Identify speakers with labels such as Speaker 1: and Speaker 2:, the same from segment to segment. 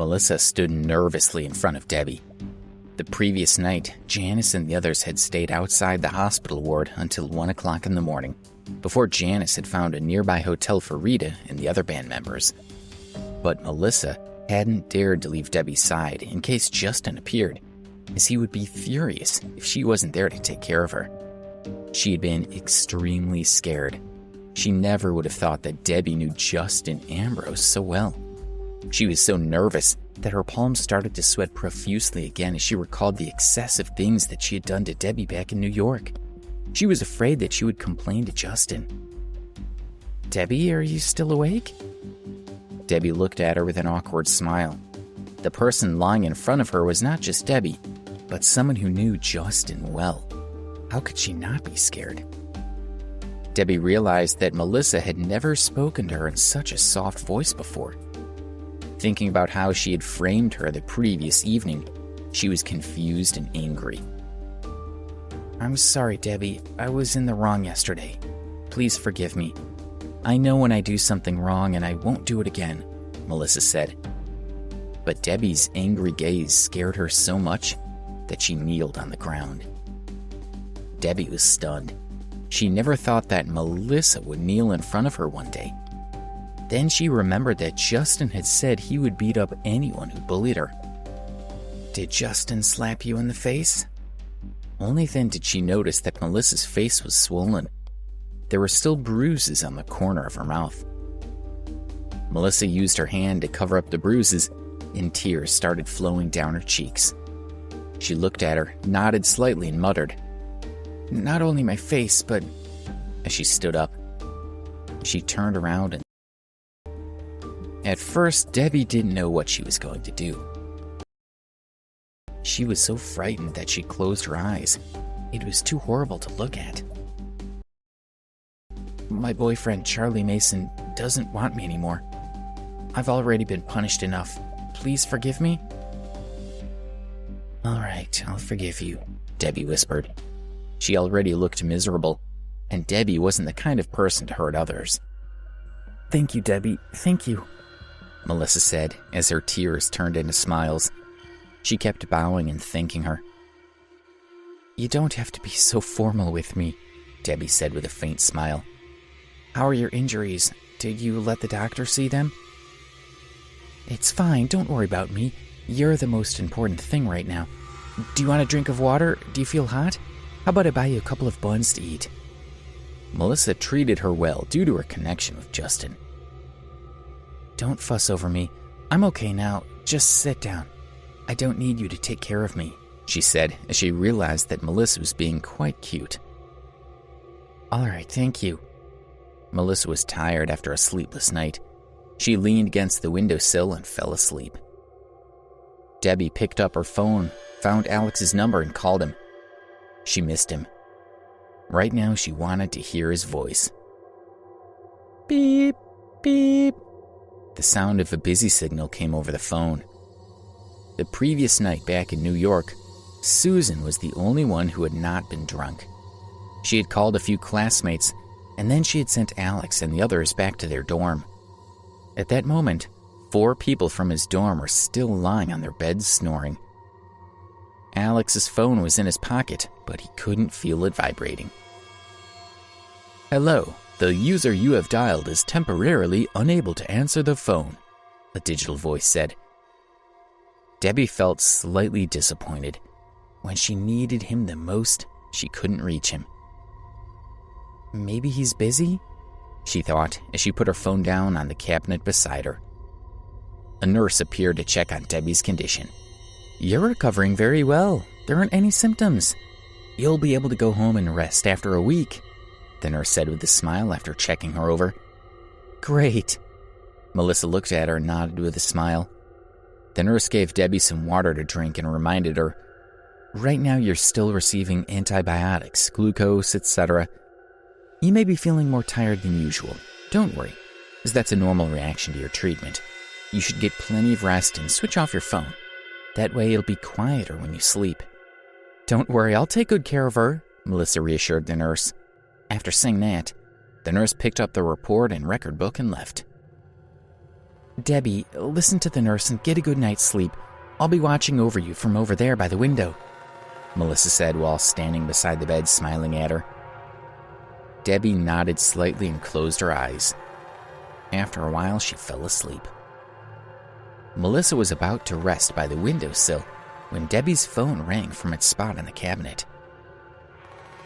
Speaker 1: Melissa stood nervously in front of Debbie. The previous night, Janice and the others had stayed outside the hospital ward until 1 o'clock in the morning, before Janice had found a nearby hotel for Rita and the other band members. But Melissa hadn't dared to leave Debbie's side in case Justin appeared, as he would be furious if she wasn't there to take care of her. She had been extremely scared. She never would have thought that Debbie knew Justin Ambrose so well. She was so nervous that her palms started to sweat profusely again as she recalled the excessive things that she had done to Debbie back in New York. She was afraid that she would complain to Justin. "Debbie, are you still awake?" Debbie looked at her with an awkward smile. The person lying in front of her was not just Debbie, but someone who knew Justin well. How could she not be scared? Debbie realized that Melissa had never spoken to her in such a soft voice before. Thinking about how she had framed her the previous evening, she was confused and angry. "I'm sorry, Debbie. I was in the wrong yesterday. Please forgive me. I know when I do something wrong and I won't do it again," Melissa said. But Debbie's angry gaze scared her so much that she kneeled on the ground. Debbie was stunned. She never thought that Melissa would kneel in front of her one day. Then she remembered that Justin had said he would beat up anyone who bullied her. Did Justin slap you in the face? Only then did she notice that Melissa's face was swollen. There were still bruises on the corner of her mouth. Melissa used her hand to cover up the bruises, and tears started flowing down her cheeks. She looked at her, nodded slightly, and muttered, "Not only my face, but..." As she stood up, she turned around and... At first, Debbie didn't know what she was going to do. She was so frightened that she closed her eyes. It was too horrible to look at. "My boyfriend, Charlie Mason, doesn't want me anymore. I've already been punished enough. Please forgive me?" "All right, I'll forgive you," Debbie whispered. She already looked miserable, and Debbie wasn't the kind of person to hurt others. "Thank you, Debbie. Thank you," Melissa said as her tears turned into smiles. She kept bowing and thanking her. "You don't have to be so formal with me," Debbie said with a faint smile. "How are your injuries? Did you let the doctor see them?" "It's fine, don't worry about me. You're the most important thing right now. Do you want a drink of water? Do you feel hot? How about I buy you a couple of buns to eat?" Melissa treated her well due to her connection with Justin. "Don't fuss over me. I'm okay now. Just sit down. I don't need you to take care of me," she said as she realized that Melissa was being quite cute. "All right, thank you." Melissa was tired after a sleepless night. She leaned against the windowsill and fell asleep. Debbie picked up her phone, found Alex's number, and called him. She missed him. Right now, she wanted to hear his voice. Beep, beep. The sound of a busy signal came over the phone. The previous night back in New York, Susan was the only one who had not been drunk. She had called a few classmates, and then she had sent Alex and the others back to their dorm. At that moment, 4 people from his dorm were still lying on their beds snoring. Alex's phone was in his pocket, but he couldn't feel it vibrating. "Hello, the user you have dialed is temporarily unable to answer the phone," a digital voice said. Debbie felt slightly disappointed. When she needed him the most, she couldn't reach him. "Maybe he's busy?" she thought as she put her phone down on the cabinet beside her. A nurse appeared to check on Debbie's condition. "You're recovering very well. There aren't any symptoms. You'll be able to go home and rest after a week," the nurse said with a smile after checking her over. "Great." Melissa looked at her and nodded with a smile. The nurse gave Debbie some water to drink and reminded her, "Right now you're still receiving antibiotics, glucose, etc. You may be feeling more tired than usual. Don't worry, as that's a normal reaction to your treatment. You should get plenty of rest and switch off your phone. That way it'll be quieter when you sleep." "Don't worry, I'll take good care of her," Melissa reassured the nurse. After saying that, the nurse picked up the report and record book and left. Debbie, listen to the nurse and get a good night's sleep. I'll be watching over you from over there by the window," Melissa said while standing beside the bed smiling at her. Debbie nodded slightly and closed her eyes. After a while, she fell asleep. Melissa was about to rest by the windowsill when Debbie's phone rang from its spot on the cabinet.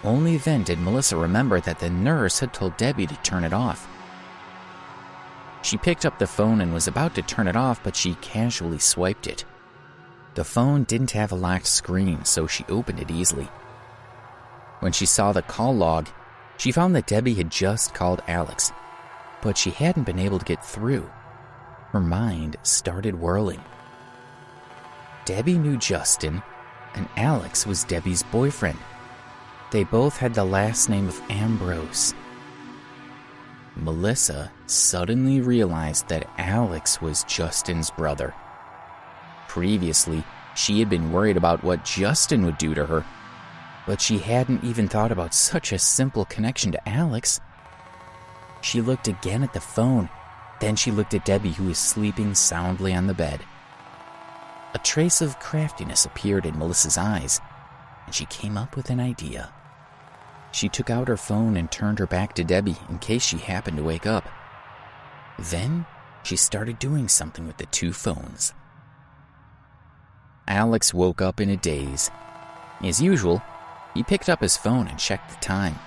Speaker 1: Only then did Melissa remember that the nurse had told Debbie to turn it off. She picked up the phone and was about to turn it off, but she casually swiped it. The phone didn't have a locked screen, so she opened it easily. When she saw the call log, she found that Debbie had just called Alex, but she hadn't been able to get through. Her mind started whirling. Debbie knew Justin, and Alex was Debbie's boyfriend. They both had the last name of Ambrose. Melissa suddenly realized that Alex was Justin's brother. Previously, she had been worried about what Justin would do to her, but she hadn't even thought about such a simple connection to Alex. She looked again at the phone, then she looked at Debbie, who was sleeping soundly on the bed. A trace of craftiness appeared in Melissa's eyes, and she came up with an idea. She took out her phone and turned her back to Debbie in case she happened to wake up. Then she started doing something with the two phones. Alex woke up in a daze. As usual, he picked up his phone and checked the time.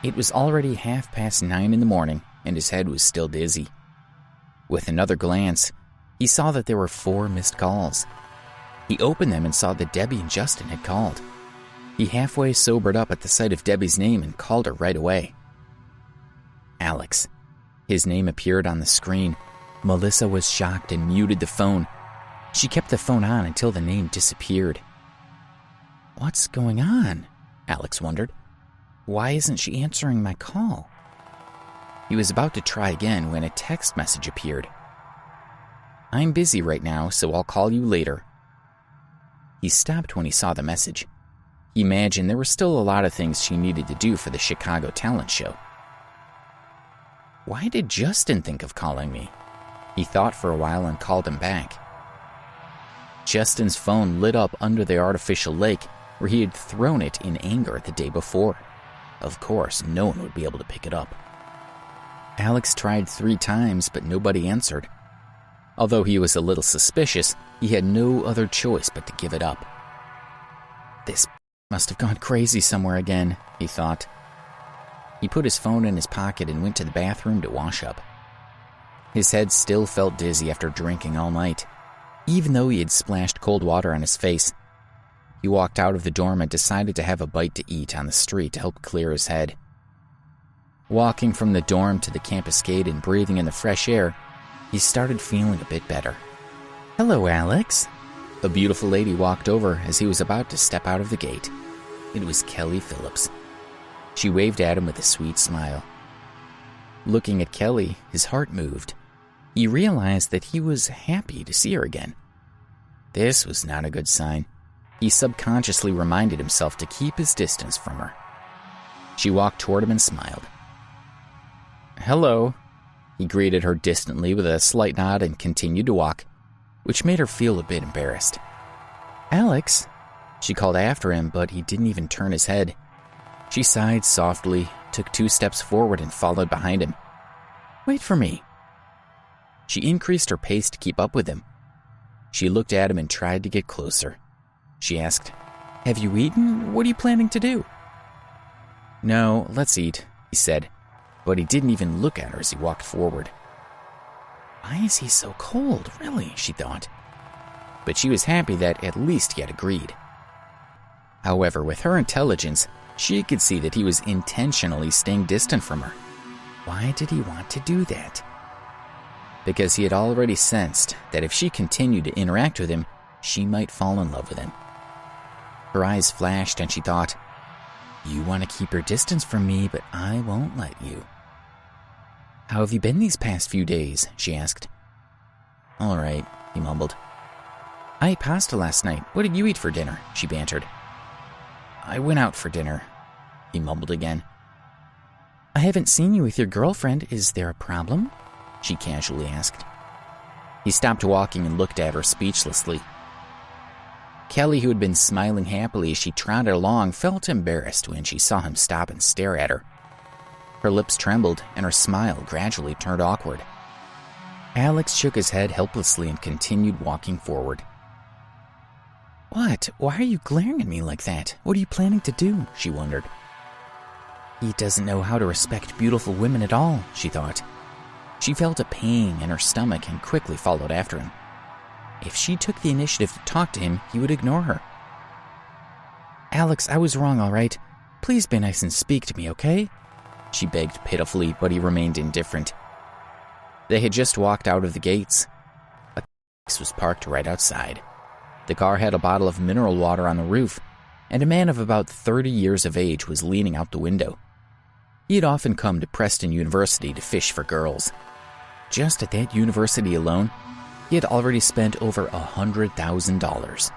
Speaker 1: It was already 9:30 in the morning, and his head was still dizzy. With another glance, he saw that there were 4 missed calls. He opened them and saw that Debbie and Justin had called. He halfway sobered up at the sight of Debbie's name and called her right away. Alex. His name appeared on the screen. Melissa was shocked and muted the phone. She kept the phone on until the name disappeared. "What's going on?" Alex wondered. "Why isn't she answering my call?" He was about to try again when a text message appeared. "I'm busy right now, so I'll call you later." He stopped when he saw the message. He imagined there were still a lot of things she needed to do for the Chicago talent show. Why did Justin think of calling me? He thought for a while and called him back. Justin's phone lit up under the artificial lake where he had thrown it in anger the day before. Of course, no one would be able to pick it up. Alex tried 3 times, but nobody answered. Although he was a little suspicious, he had no other choice but to give it up. This must have gone crazy somewhere again, he thought. He put his phone in his pocket and went to the bathroom to wash up. His head still felt dizzy after drinking all night, even though he had splashed cold water on his face. He walked out of the dorm and decided to have a bite to eat on the street to help clear his head. Walking from the dorm to the campus gate and breathing in the fresh air, he started feeling a bit better. "Hello, Alex." A beautiful lady walked over as he was about to step out of the gate. It was Kelly Phillips. She waved at him with a sweet smile. Looking at Kelly, his heart moved. He realized that he was happy to see her again. This was not a good sign. He subconsciously reminded himself to keep his distance from her. She walked toward him and smiled. "Hello." He greeted her distantly with a slight nod and continued to walk, which made her feel a bit embarrassed. "Alex," she called after him, but he didn't even turn his head. She sighed softly, took 2 steps forward and followed behind him. "Wait for me." She increased her pace to keep up with him. She looked at him and tried to get closer. She asked, "Have you eaten? What are you planning to do?" "No, let's eat," he said, but he didn't even look at her as he walked forward. Why is he so cold, really, she thought. But she was happy that at least he had agreed. However, with her intelligence, she could see that he was intentionally staying distant from her. Why did he want to do that? Because he had already sensed that if she continued to interact with him, she might fall in love with him. Her eyes flashed and she thought, "You want to keep your distance from me, but I won't let you." "How have you been these past few days?" she asked. "All right," he mumbled. "I ate pasta last night. What did you eat for dinner?" she bantered. "I went out for dinner," he mumbled again. "I haven't seen you with your girlfriend. Is there a problem?" she casually asked. He stopped walking and looked at her speechlessly. Kelly, who had been smiling happily as she trotted along, felt embarrassed when she saw him stop and stare at her. Her lips trembled, and her smile gradually turned awkward. Alex shook his head helplessly and continued walking forward. "What? Why are you glaring at me like that? What are you planning to do?" she wondered. He doesn't know how to respect beautiful women at all, she thought. She felt a pain in her stomach and quickly followed after him. If she took the initiative to talk to him, he would ignore her. "Alex, I was wrong, all right? Please be nice and speak to me, okay?" she begged pitifully, but he remained indifferent. They had just walked out of the gates. A taxi was parked right outside. The car had a bottle of mineral water on the roof, and a man of about 30 years of age was leaning out the window. He had often come to Preston University to fish for girls. Just at that university alone, he had already spent over $100,000.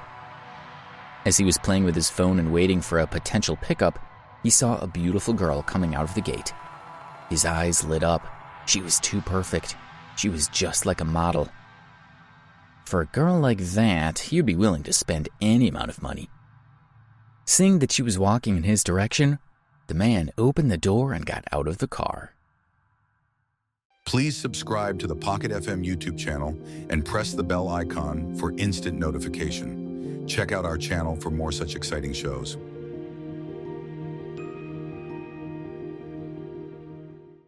Speaker 1: As he was playing with his phone and waiting for a potential pickup, he saw a beautiful girl coming out of the gate. His eyes lit up. She was too perfect. She was just like a model. For a girl like that, he would be willing to spend any amount of money. Seeing that she was walking in his direction, the man opened the door and got out of the car.
Speaker 2: Please subscribe to the Pocket FM YouTube channel and press the bell icon for instant notification. Check out our channel for more such exciting shows.